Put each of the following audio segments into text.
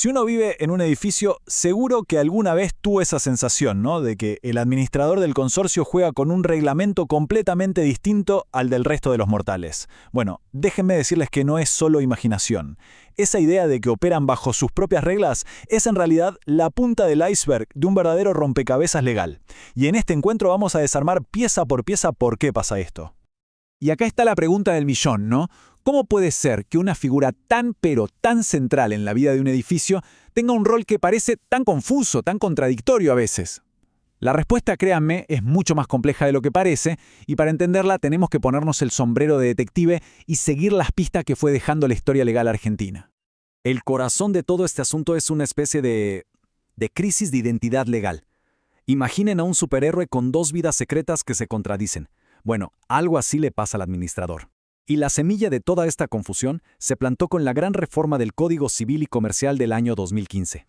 Si uno vive en un edificio, seguro que alguna vez tuvo esa sensación, ¿no? De que el administrador del consorcio juega con un reglamento completamente distinto al del resto de los mortales. Bueno, déjenme decirles que no es solo imaginación. Esa idea de que operan bajo sus propias reglas es en realidad la punta del iceberg de un verdadero rompecabezas legal. Y en este encuentro vamos a desarmar pieza por pieza por qué pasa esto. Y acá está la pregunta del millón, ¿no? ¿Cómo puede ser que una figura tan pero tan central en la vida de un edificio tenga un rol que parece tan confuso, tan contradictorio a veces? La respuesta, créanme, es mucho más compleja de lo que parece, y para entenderla tenemos que ponernos el sombrero de detective y seguir las pistas que fue dejando la historia legal argentina. El corazón de todo este asunto es una especie de crisis de identidad legal. Imaginen a un superhéroe con dos vidas secretas que se contradicen. Bueno, algo así le pasa al administrador. Y la semilla de toda esta confusión se plantó con la gran reforma del Código Civil y Comercial del año 2015.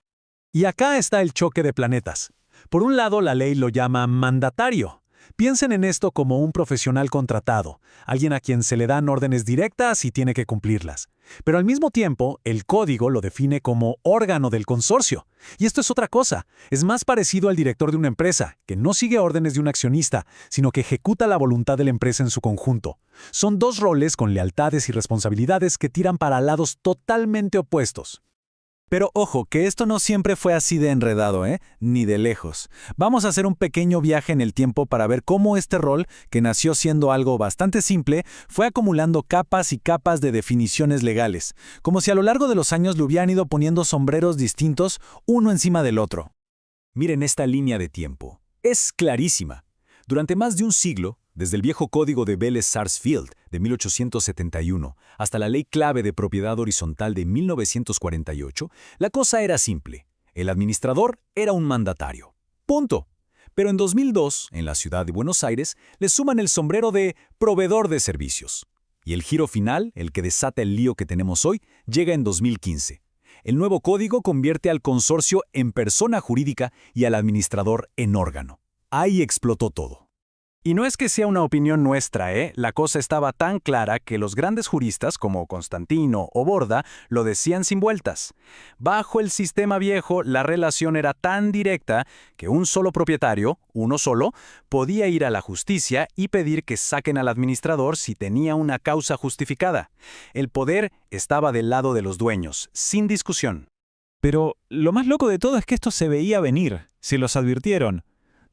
Y acá está el choque de planetas. Por un lado, la ley lo llama mandatario. Piensen en esto como un profesional contratado, alguien a quien se le dan órdenes directas y tiene que cumplirlas. Pero al mismo tiempo, el código lo define como órgano del consorcio. Y esto es otra cosa. Es más parecido al director de una empresa, que no sigue órdenes de un accionista, sino que ejecuta la voluntad de la empresa en su conjunto. Son dos roles con lealtades y responsabilidades que tiran para lados totalmente opuestos. Pero ojo, que esto no siempre fue así de enredado, ni de lejos. Vamos a hacer un pequeño viaje en el tiempo para ver cómo este rol, que nació siendo algo bastante simple, fue acumulando capas y capas de definiciones legales, como si a lo largo de los años le hubieran ido poniendo sombreros distintos uno encima del otro. Miren esta línea de tiempo. Es clarísima. Durante más de un siglo, desde el viejo código de Vélez-Sarsfield de 1871 hasta la ley clave de propiedad horizontal de 1948, la cosa era simple. El administrador era un mandatario. Punto. Pero en 2002, en la ciudad de Buenos Aires, le suman el sombrero de proveedor de servicios. Y el giro final, el que desata el lío que tenemos hoy, llega en 2015. El nuevo código convierte al consorcio en persona jurídica y al administrador en órgano. Ahí explotó todo. Y no es que sea una opinión nuestra, La cosa estaba tan clara que los grandes juristas como Constantino o Borda lo decían sin vueltas. Bajo el sistema viejo, la relación era tan directa que un solo propietario, uno solo, podía ir a la justicia y pedir que saquen al administrador si tenía una causa justificada. El poder estaba del lado de los dueños, sin discusión. Pero lo más loco de todo es que esto se veía venir, se los advirtieron.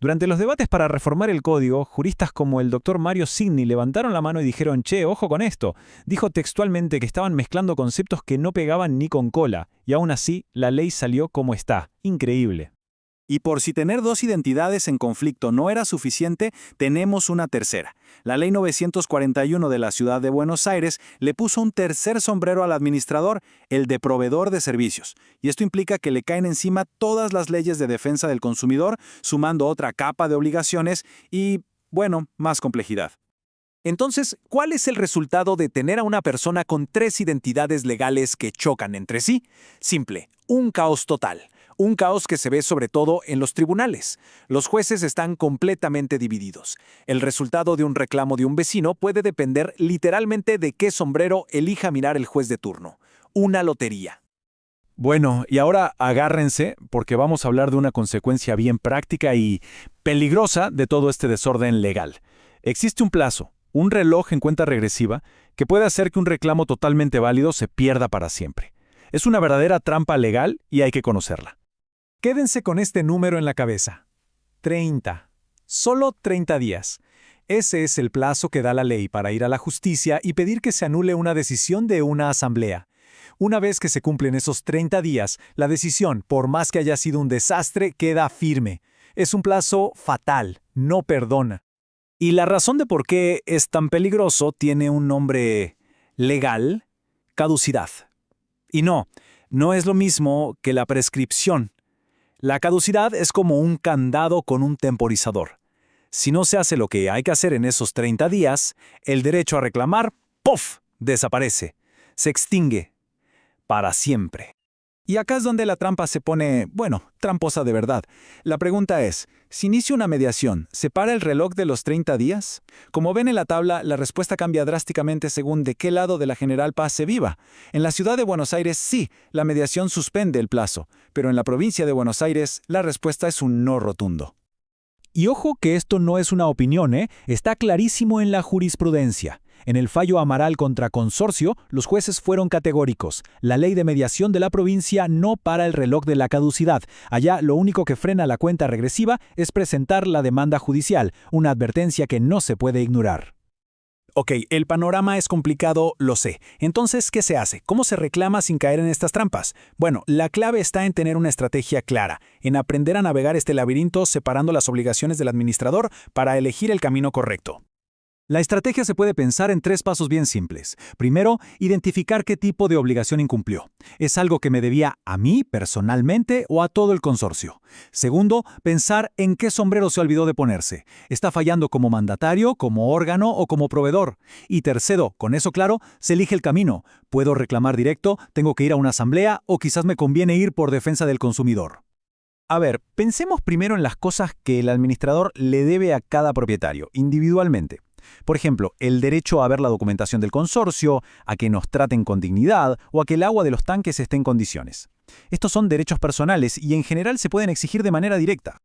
Durante los debates para reformar el código, juristas como el Dr. Mario Signi levantaron la mano y dijeron, che, ojo con esto. Dijo textualmente que estaban mezclando conceptos que no pegaban ni con cola, y aún así, la ley salió como está. Increíble. Y por si tener dos identidades en conflicto no era suficiente, tenemos una tercera. La Ley 941 de la Ciudad de Buenos Aires le puso un tercer sombrero al administrador, el de proveedor de servicios. Y esto implica que le caen encima todas las leyes de defensa del consumidor, sumando otra capa de obligaciones y, bueno, más complejidad. Entonces, ¿cuál es el resultado de tener a una persona con tres identidades legales que chocan entre sí? Simple, un caos total. Un caos que se ve sobre todo en los tribunales. Los jueces están completamente divididos. El resultado de un reclamo de un vecino puede depender literalmente de qué sombrero elija mirar el juez de turno. Una lotería. Bueno, y ahora agárrense porque vamos a hablar de una consecuencia bien práctica y peligrosa de todo este desorden legal. Existe un plazo, un reloj en cuenta regresiva, que puede hacer que un reclamo totalmente válido se pierda para siempre. Es una verdadera trampa legal y hay que conocerla. Quédense con este número en la cabeza. 30. Solo 30 días. Ese es el plazo que da la ley para ir a la justicia y pedir que se anule una decisión de una asamblea. Una vez que se cumplen esos 30 días, la decisión, por más que haya sido un desastre, queda firme. Es un plazo fatal, no perdona. Y la razón de por qué es tan peligroso tiene un nombre legal: caducidad. Y no es lo mismo que la prescripción. La caducidad es como un candado con un temporizador. Si no se hace lo que hay que hacer en esos 30 días, el derecho a reclamar, ¡puf!, desaparece. Se extingue. Para siempre. Y acá es donde la trampa se pone, bueno, tramposa de verdad. La pregunta es, si inicio una mediación, ¿se para el reloj de los 30 días? Como ven en la tabla, la respuesta cambia drásticamente según de qué lado de la General Paz se viva. En la ciudad de Buenos Aires, sí, la mediación suspende el plazo, pero en la provincia de Buenos Aires, la respuesta es un no rotundo. Y ojo que esto no es una opinión, está clarísimo en la jurisprudencia. En el fallo Amaral contra Consorcio, los jueces fueron categóricos. La ley de mediación de la provincia no para el reloj de la caducidad. Allá lo único que frena la cuenta regresiva es presentar la demanda judicial, una advertencia que no se puede ignorar. Ok, el panorama es complicado, lo sé. Entonces, ¿qué se hace? ¿Cómo se reclama sin caer en estas trampas? Bueno, la clave está en tener una estrategia clara, en aprender a navegar este laberinto separando las obligaciones del administrador para elegir el camino correcto. La estrategia se puede pensar en 3 pasos bien simples. Primero, identificar qué tipo de obligación incumplió. ¿Es algo que me debía a mí personalmente o a todo el consorcio? Segundo, pensar en qué sombrero se olvidó de ponerse. ¿Está fallando como mandatario, como órgano o como proveedor? Y tercero, con eso claro, se elige el camino. ¿Puedo reclamar directo? ¿Tengo que ir a una asamblea? ¿O quizás me conviene ir por defensa del consumidor? A ver, pensemos primero en las cosas que el administrador le debe a cada propietario, individualmente. Por ejemplo, el derecho a ver la documentación del consorcio, a que nos traten con dignidad o a que el agua de los tanques esté en condiciones. Estos son derechos personales y en general se pueden exigir de manera directa.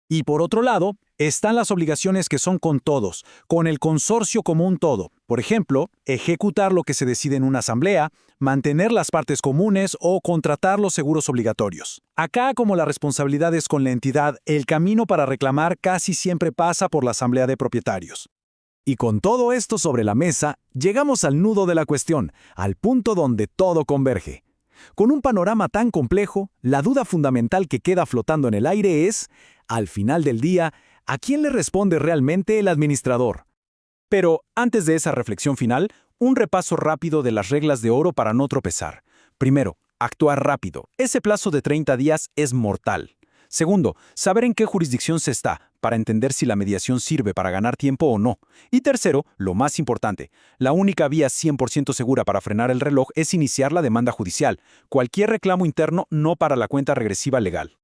Y por otro lado, están las obligaciones que son con todos, con el consorcio como un todo. Por ejemplo, ejecutar lo que se decide en una asamblea, mantener las partes comunes o contratar los seguros obligatorios. Acá, como la responsabilidad es con la entidad, el camino para reclamar casi siempre pasa por la asamblea de propietarios. Y con todo esto sobre la mesa, llegamos al nudo de la cuestión, al punto donde todo converge. Con un panorama tan complejo, la duda fundamental que queda flotando en el aire es, al final del día, ¿a quién le responde realmente el administrador? Pero, antes de esa reflexión final, un repaso rápido de las reglas de oro para no tropezar. Primero, actuar rápido. Ese plazo de 30 días es mortal. Segundo, saber en qué jurisdicción se está, para entender si la mediación sirve para ganar tiempo o no. Y tercero, lo más importante, la única vía 100% segura para frenar el reloj es iniciar la demanda judicial. Cualquier reclamo interno no para la cuenta regresiva legal.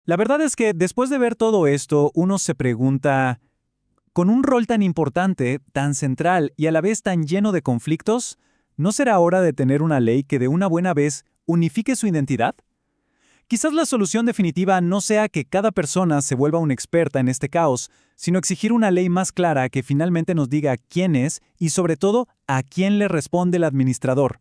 La verdad es que después de ver todo esto, uno se pregunta, con un rol tan importante, tan central y a la vez tan lleno de conflictos, ¿no será hora de tener una ley que de una buena vez unifique su identidad? Quizás la solución definitiva no sea que cada persona se vuelva una experta en este caos, sino exigir una ley más clara que finalmente nos diga quién es y sobre todo a quién le responde el administrador.